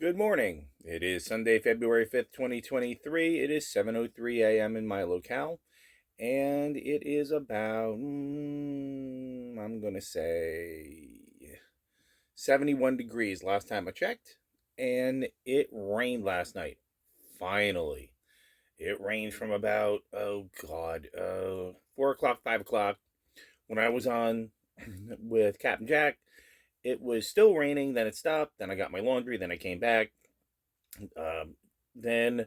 Good morning. It is Sunday, February 5th, 2023. It is 7:03 a.m. in my locale, and it is about, I'm going to say 71 degrees last time I checked, and it rained last night. Finally. It rained from about, 4 o'clock, 5 o'clock. When I was on with Captain Jack, it was still raining, then it stopped, then I got my laundry, then I came back. Then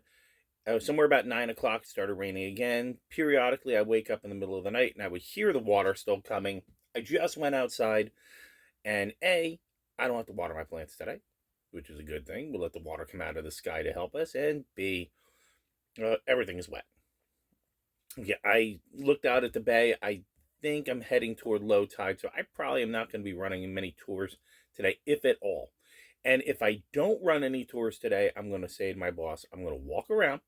somewhere about 9 o'clock, it started raining again. Periodically, I wake up in the middle of the night and I would hear the water still coming. I just went outside, and I don't have to water my plants today, which is a good thing. We'll let the water come out of the sky to help us. And B, everything is wet. Yeah, I looked out at the bay. I think I'm heading toward low tide, so I probably am not going to be running many tours today, if at all. And if I don't run any tours today, I'm going to say to my boss, I'm going to walk around.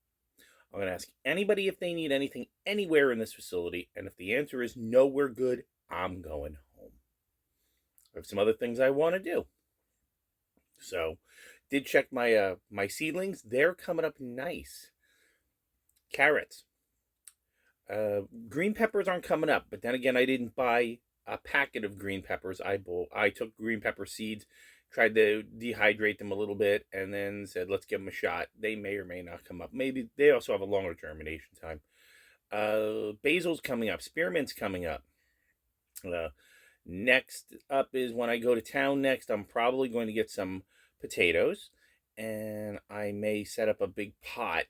I'm going to ask anybody if they need anything anywhere in this facility. And if the answer is no, we're good, I'm going home. I have some other things I want to do. So, did check my seedlings. They're coming up nice. Carrots. Green peppers aren't coming up, but then again, I didn't buy a packet of green peppers. I took green pepper seeds, tried to dehydrate them a little bit, and then said, let's give them a shot. They may or may not come up. Maybe they also have a longer germination time. Basil's coming up. Spearmint's coming up. Next up is when I go to town next, I'm probably going to get some potatoes, and I may set up a big pot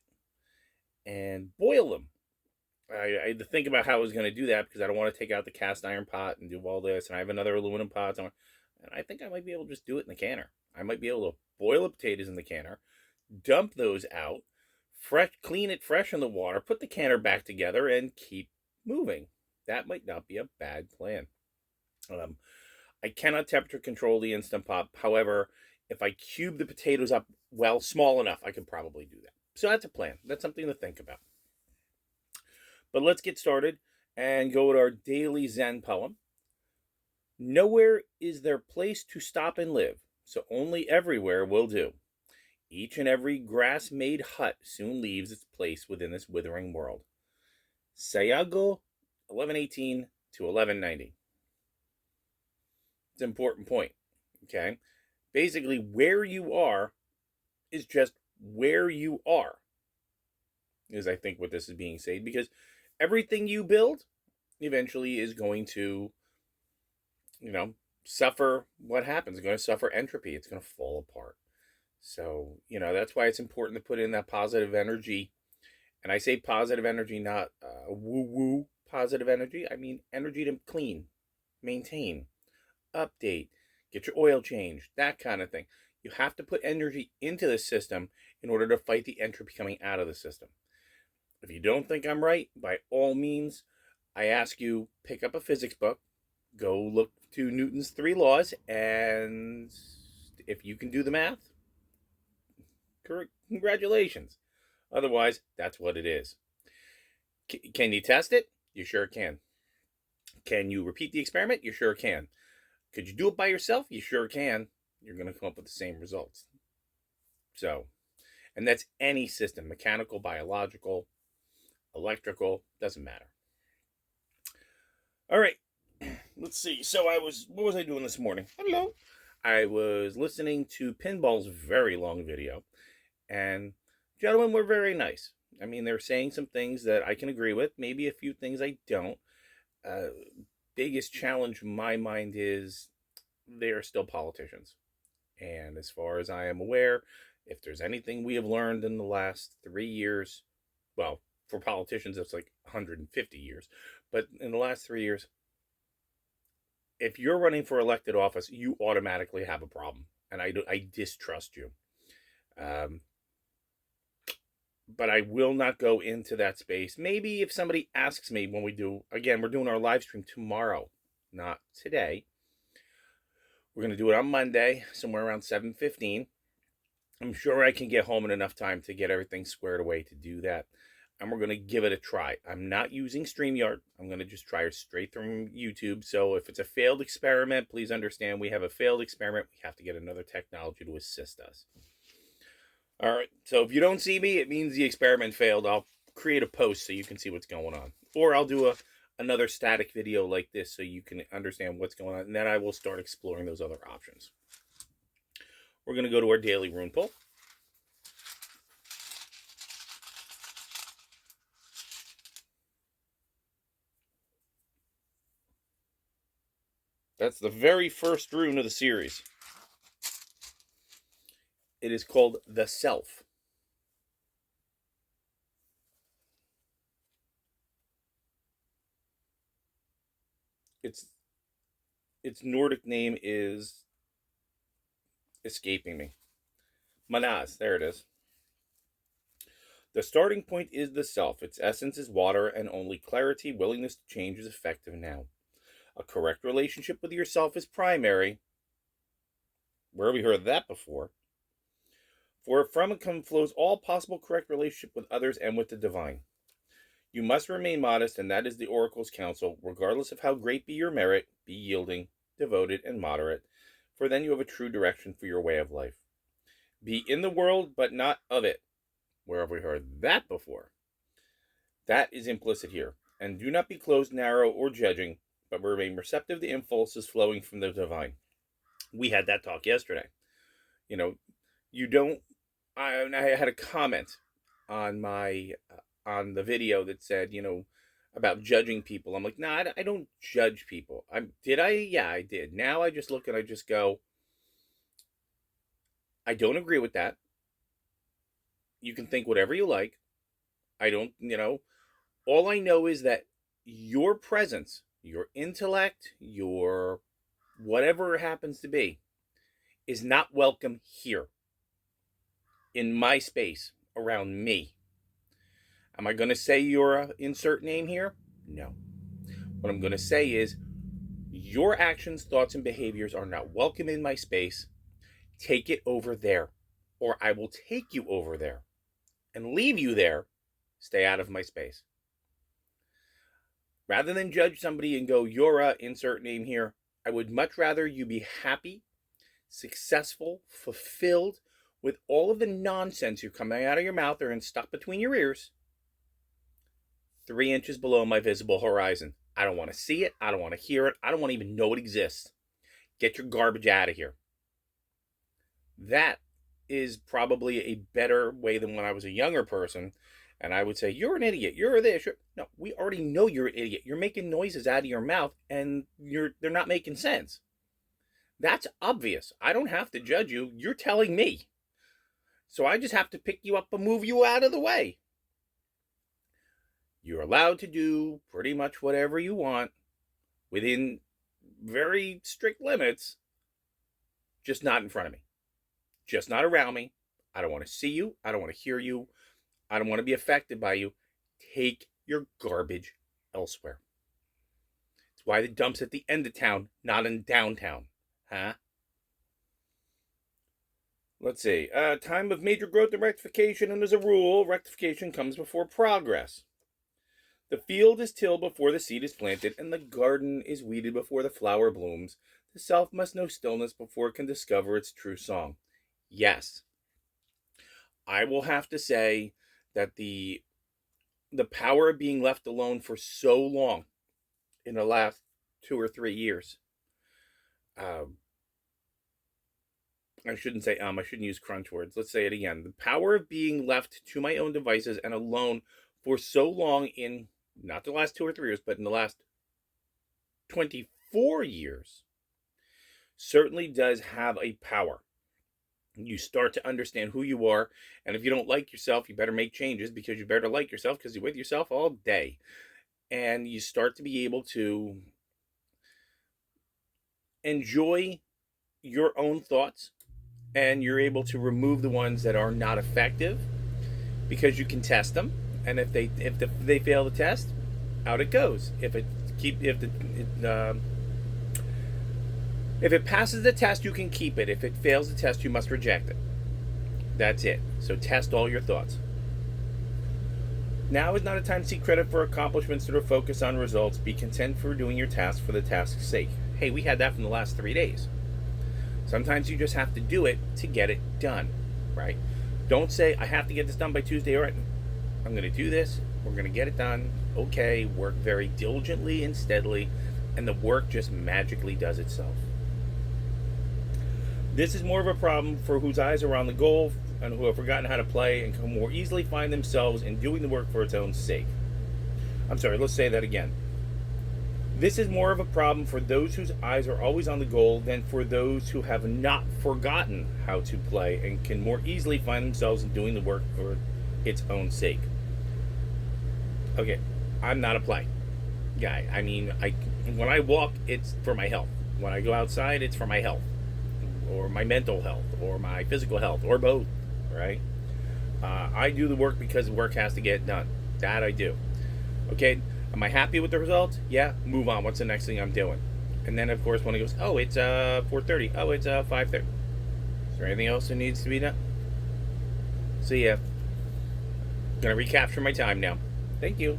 and boil them. I had to think about how I was going to do that because I don't want to take out the cast iron pot and do all this. And I have another aluminum pot. And I think I might be able to just do it in the canner. I might be able to boil the potatoes in the canner, dump those out, clean it fresh in the water, put the canner back together, and keep moving. That might not be a bad plan. I cannot temperature control the Instant Pot. However, if I cube the potatoes up small enough, I can probably do that. So that's a plan. That's something to think about. But let's get started and go with our daily Zen poem. Nowhere is there place to stop and live, so only everywhere will do. Each and every grass-made hut soon leaves its place within this withering world. Sayago, 1118 to 1190. It's an important point, okay? Basically, where you are is just where you are, is I think what this is being said, because everything you build eventually is going to, suffer what happens. It's going to suffer entropy. It's going to fall apart. So, that's why it's important to put in that positive energy. And I say positive energy, not woo-woo positive energy. I mean energy to clean, maintain, update, get your oil changed, that kind of thing. You have to put energy into the system in order to fight the entropy coming out of the system. If you don't think I'm right, by all means, I ask you, pick up a physics book, go look to Newton's 3 laws, and if you can do the math, congratulations. Otherwise, that's what it is. Can you test it? You sure can. Can you repeat the experiment? You sure can. Could you do it by yourself? You sure can. You're going to come up with the same results. So, and that's any system, mechanical, biological, electrical, doesn't matter. All right, let's see. So what was I doing this morning? Hello. I was listening to Pinball's very long video, and gentlemen were very nice. I mean, they're saying some things that I can agree with, maybe a few things I don't. Biggest challenge in my mind is they are still politicians. And as far as I am aware, if there's anything we have learned in the last 3 years, well, for politicians, it's like 150 years. But in the last 3 years, if you're running for elected office, you automatically have a problem. And I distrust you. But I will not go into that space. Maybe if somebody asks me when we do, again, we're doing our live stream tomorrow, not today. We're going to do it on Monday, somewhere around 7:15. I'm sure I can get home in enough time to get everything squared away to do that. And we're going to give it a try. I'm not using StreamYard. I'm going to just try it straight from YouTube. So if it's a failed experiment, please understand we have a failed experiment. We have to get another technology to assist us. All right. So if you don't see me, it means the experiment failed. I'll create a post so you can see what's going on. Or I'll do another static video like this so you can understand what's going on. And then I will start exploring those other options. We're going to go to our daily rune pull. That's the very first rune of the series. It is called the Self. Its Nordic name is escaping me. Manaz, there it is. The starting point is the self. Its essence is water, and only clarity, willingness to change is effective now. A correct relationship with yourself is primary. Where have we heard that before? For from it flows all possible correct relationship with others and with the divine. You must remain modest, and that is the oracle's counsel. Regardless of how great be your merit, be yielding, devoted, and moderate, for then you have a true direction for your way of life. Be in the world, but not of it. Where have we heard that before? That is implicit here. And do not be closed, narrow, or judging, but remain receptive to impulses flowing from the divine. We had that talk yesterday. You don't. I had a comment on on the video that said, about judging people. I'm like, nah, I don't judge people. Did I? Yeah, I did. Now I just look and I just go, I don't agree with that. You can think whatever you like. I don't, all I know is that your presence, your intellect, your whatever it happens to be, is not welcome here in my space around me. Am I going to say your insert name here? No. What I'm going to say is your actions, thoughts, and behaviors are not welcome in my space. Take it over there, or I will take you over there and leave you there. Stay out of my space. Rather than judge somebody and go, you're a insert name here, I would much rather you be happy, successful, fulfilled with all of the nonsense you're coming out of your mouth or and stuck between your ears 3 inches below my visible horizon. I don't want to see it. I don't want to hear it. I don't want to even know it exists. Get your garbage out of here. That is probably a better way than when I was a younger person and I would say, you're an idiot. You're this. No, we already know you're an idiot. You're making noises out of your mouth and they're not making sense. That's obvious. I don't have to judge you. You're telling me. So I just have to pick you up and move you out of the way. You're allowed to do pretty much whatever you want within very strict limits, just not in front of me, just not around me. I don't want to see you. I don't want to hear you. I don't want to be affected by you. Take your garbage elsewhere. It's why the dump's at the end of town, not in downtown. Huh? Let's see. Time of major growth and rectification, and as a rule, rectification comes before progress. The field is tilled before the seed is planted, and the garden is weeded before the flower blooms. The self must know stillness before it can discover its true song. Yes, I will have to say that the power of being left alone for so long in the last 2 or 3 years. I shouldn't say I shouldn't use crunch words. Let's say it again. The power of being left to my own devices and alone for so long in not the last 2 or 3 years, but in the last 24 years certainly does have a power. You start to understand who you are, and if you don't like yourself, you better make changes because you better like yourself because you're with yourself all day. And you start to be able to enjoy your own thoughts, and you're able to remove the ones that are not effective because you can test them. And if they fail the test, out it goes. If it passes the test, you can keep it. If it fails the test, you must reject it. That's it. So test all your thoughts. Now is not a time to seek credit for accomplishments that are focused on results. Be content for doing your task for the task's sake. Hey, we had that from the last 3 days. Sometimes you just have to do it to get it done, right? Don't say, I have to get this done by Tuesday. All right, I'm going to do this. We're going to get it done. Okay, work very diligently and steadily, and the work just magically does itself. This is more of a problem for whose eyes are on the goal and who have forgotten how to play and can more easily find themselves in doing the work for its own sake. I'm sorry, let's say that again. This is more of a problem for those whose eyes are always on the goal than for those who have not forgotten how to play and can more easily find themselves in doing the work for its own sake. Okay, I'm not a play guy. I mean, when I walk, it's for my health. When I go outside, it's for my health, or my mental health, or my physical health, or both, right? I do the work because the work has to get done. That I do. Okay, am I happy with the results? Yeah, move on. What's the next thing I'm doing? And then, of course, when it goes, oh, it's 4:30. Oh, it's 5:30. Is there anything else that needs to be done? So, yeah. Gonna recapture my time now. Thank you.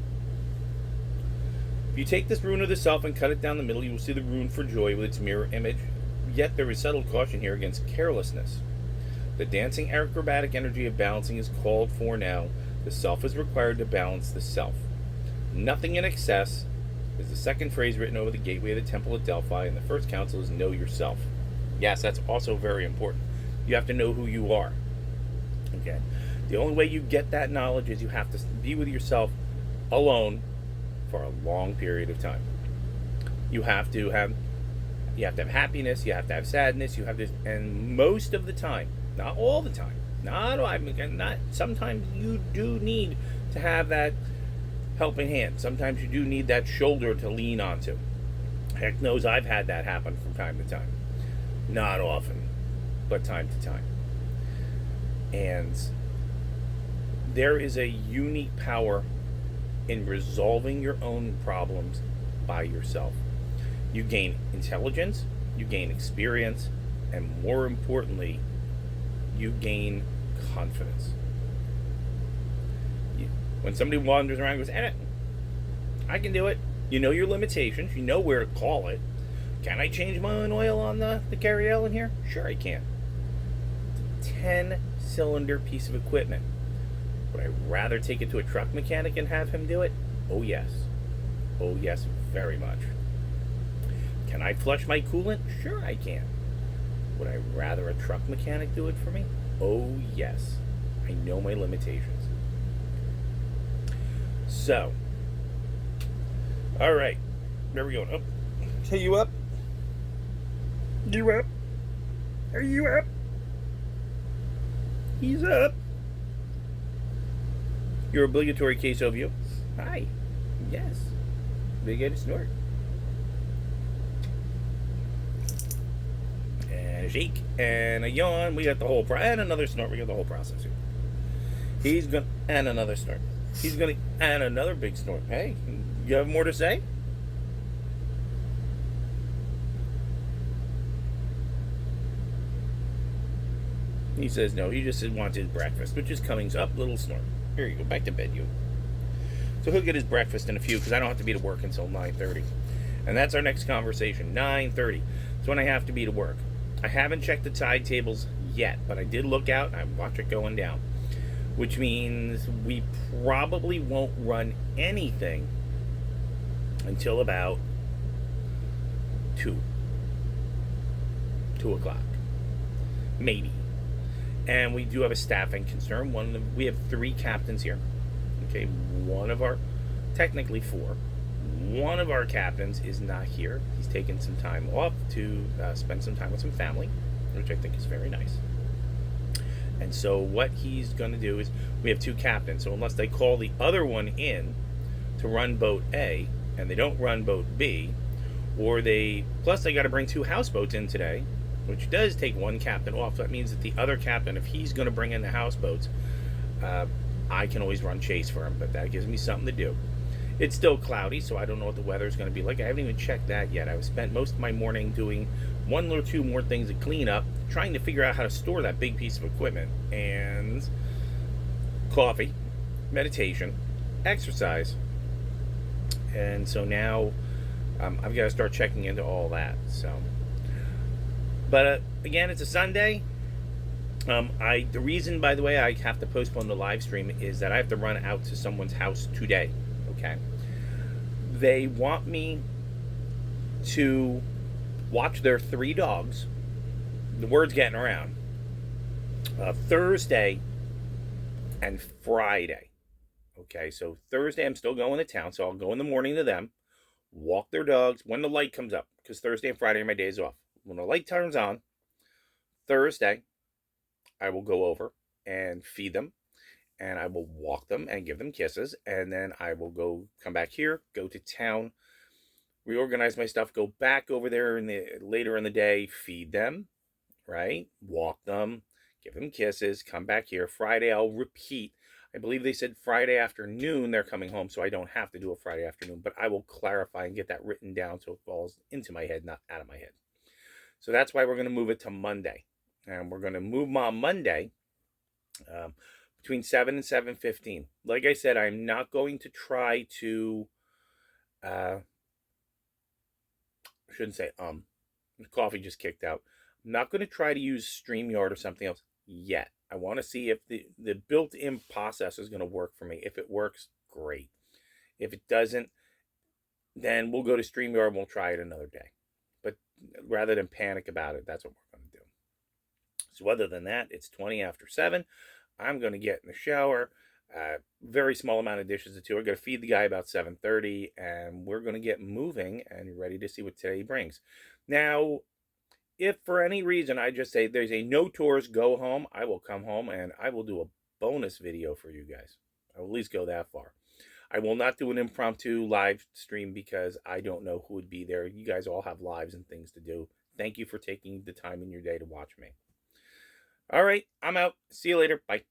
If you take this rune of the self and cut it down the middle, you will see the rune for joy with its mirror image. Yet there is subtle caution here against carelessness. The dancing acrobatic energy of balancing is called for now. The self is required to balance the self. Nothing in excess is the second phrase written over the gateway of the temple at Delphi, and the first counsel is know yourself. Yes, that's also very important. You have to know who you are. Okay. The only way you get that knowledge is you have to be with yourself alone for a long period of time. You have to have happiness, you have to have sadness, you have to, and most of the time, not all the time, not sometimes you do need to have that helping hand. Sometimes you do need that shoulder to lean onto. Heck knows I've had that happen from time to time. Not often, but time to time. And there is a unique power in resolving your own problems by yourself. You gain intelligence, you gain experience, and more importantly, you gain confidence. When somebody wanders around and goes, I can do it. You know your limitations. You know where to call it. Can I change my own oil on the carryall in here? Sure I can. It's a 10-cylinder piece of equipment. Would I rather take it to a truck mechanic and have him do it? Oh yes. Oh yes, very much. Can I flush my coolant? Sure I can. Would I rather a truck mechanic do it for me? Oh yes. I know my limitations. So, all right, where are we going? Up. Are you up? You up? Are you up? He's up. Your obligatory case overview. Hi. Yes. Big Ed snort. And a shake and a yawn. We got the whole and another snort. We got the whole process here. He's gonna and another snort. He's going to add another big snort. Hey, you have more to say? He says no. He just wants his breakfast, which is coming up. Little snort. Here you go. Back to bed, you. So he'll get his breakfast in a few because I don't have to be to work until 9:30. And that's our next conversation, 9:30. It's when I have to be to work. I haven't checked the tide tables yet, but I did look out and I watch it going down. Which means we probably won't run anything until about 2 o'clock, maybe. And we do have a staffing concern. We have 3 captains here. Okay, technically 4. One of our captains is not here. He's taken some time off to spend some time with some family, which I think is very nice. And so what he's going to do is, we have 2 captains, so unless they call the other one in to run boat A, and they don't run boat B, plus they got to bring 2 houseboats in today, which does take 1 captain off. So that means that the other captain, if he's going to bring in the houseboats, I can always run chase for him, but that gives me something to do. It's still cloudy, so I don't know what the weather's going to be like. I haven't even checked that yet. I've spent most of my morning doing 1 or 2 more things to clean up, trying to figure out how to store that big piece of equipment, and coffee, meditation, exercise. And so now I've got to start checking into all that. So, but again, it's a Sunday. The reason, by the way, I have to postpone the live stream is that I have to run out to someone's house today. Okay, they want me to watch their 3 dogs. The word's getting around. Thursday and Friday. Okay, so Thursday I'm still going to town, so I'll go in the morning to them, walk their dogs when the light comes up, because Thursday and Friday are my days off. When the light turns on, Thursday, I will go over and feed them, and I will walk them and give them kisses, and then I will come back here, go to town, reorganize my stuff, go back over there later in the day, feed them, right? Walk them, give them kisses, come back here. Friday, I'll repeat. I believe they said Friday afternoon they're coming home, so I don't have to do a Friday afternoon, but I will clarify and get that written down so it falls into my head, not out of my head. So that's why we're going to move it to Monday. And we're going to move on Monday between 7 and 7:15. Like I said, I'm not going to try to, I shouldn't say, the coffee just kicked out. I'm not going to try to use StreamYard or something else yet. I want to see if the built-in process is going to work for me. If it works, great. If it doesn't, then we'll go to StreamYard and we'll try it another day. But rather than panic about it, that's what we're going to do. So other than that, it's 20 after 7. I'm going to get in the shower. Very small amount of dishes to do. We're going to feed the guy about 7:30, and we're going to get moving and ready to see what today brings. Now, if for any reason I just say there's a no tours, go home, I will come home and I will do a bonus video for you guys. I will at least go that far. I will not do an impromptu live stream because I don't know who would be there. You guys all have lives and things to do. Thank you for taking the time in your day to watch me. All right, I'm out. See you later. Bye.